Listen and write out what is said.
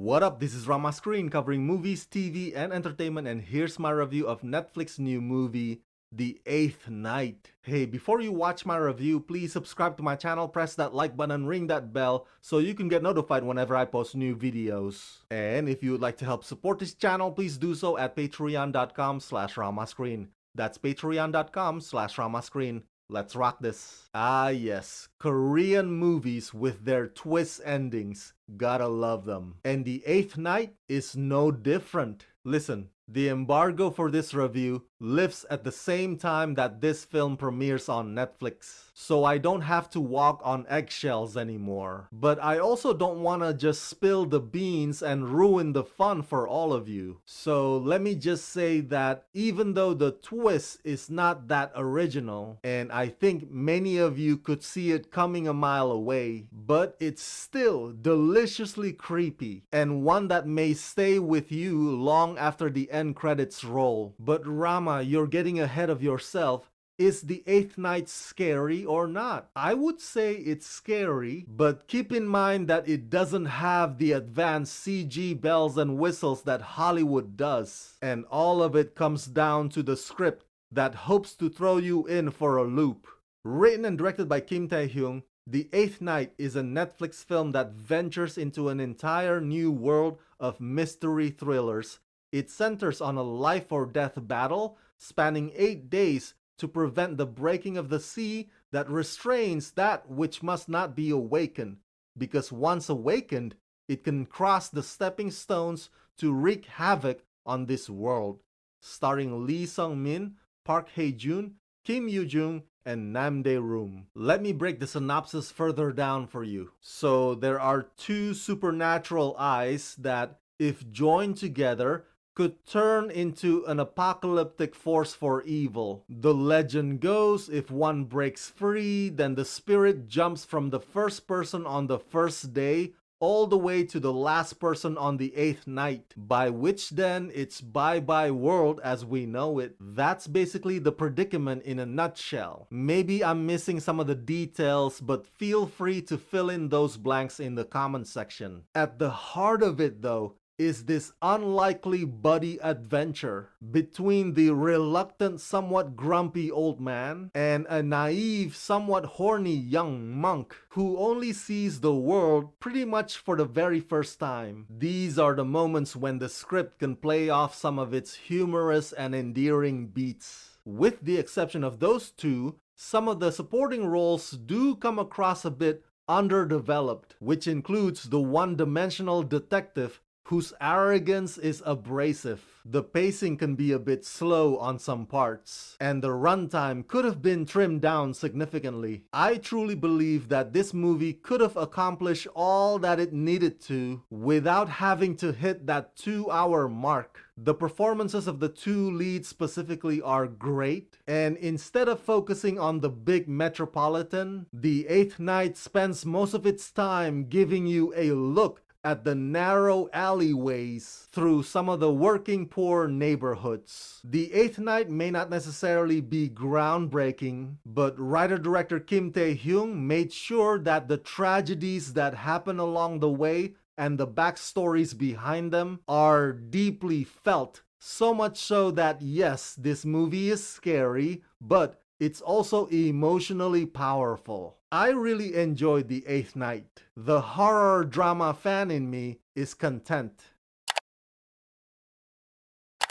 What up, this is Rama Screen covering movies, TV, and entertainment, and here's my review of Netflix's new movie, The Eighth Night. Hey, before you watch my review, please subscribe to my channel, press that like button, ring that bell so you can get notified whenever I post new videos. And if you would like to help support this channel, please do so at patreon.com/ramascreen. That's patreon.com/ramascreen. Let's rock this. Ah yes, Korean movies with their twist endings. Gotta love them. And The Eighth Night is no different. Listen, the embargo for this review lifts at the same time that this film premieres on Netflix. So I don't have to walk on eggshells anymore. But I also don't wanna just spill the beans and ruin the fun for all of you. So let me just say that even though the twist is not that original, and I think many of you could see it coming a mile away, but it's still deliciously creepy, and one that may stay with you long after the end credits roll. But Rama, you're getting ahead of yourself. Is The Eighth Night scary or not? I would say it's scary, but keep in mind that it doesn't have the advanced CG bells and whistles that Hollywood does. And all of it comes down to the script that hopes to throw you in for a loop. Written and directed by Kim Tae-hyung, The Eighth Night is a Netflix film that ventures into an entire new world of mystery thrillers. It centers on a life or death battle spanning 8 days to prevent the breaking of the sea that restrains that which must not be awakened, because once awakened, it can cross the stepping stones to wreak havoc on this world. Starring Lee Sung-min, Park Hae-joon, Kim You-jung, and Da-reum. Let me break the synopsis further down for you. So there are two supernatural eyes that, if joined together, could turn into an apocalyptic force for evil. The legend goes, if one breaks free, then the spirit jumps from the first person on the first day all the way to the last person on the eighth night, by which then it's bye-bye world as we know it. That's basically the predicament in a nutshell. Maybe I'm missing some of the details, but feel free to fill in those blanks in the comment section. At the heart of it though, is this unlikely buddy adventure between the reluctant, somewhat grumpy old man and a naive, somewhat horny young monk who only sees the world pretty much for the very first time. These are the moments when the script can play off some of its humorous and endearing beats. With the exception of those two, some of the supporting roles do come across a bit underdeveloped, which includes the one-dimensional detective whose arrogance is abrasive. The pacing can be a bit slow on some parts, and the runtime could have been trimmed down significantly. I truly believe that this movie could have accomplished all that it needed to without having to hit that 2-hour mark. The performances of the two leads specifically are great, and instead of focusing on the big metropolitan, The Eighth Night spends most of its time giving you a look at the narrow alleyways through some of the working poor neighborhoods. The Eighth Night may not necessarily be groundbreaking, but writer-director Kim Tae-hyung made sure that the tragedies that happen along the way and the backstories behind them are deeply felt. So much so that yes, this movie is scary, but it's also emotionally powerful. I really enjoyed The Eighth Night. The horror drama fan in me is content.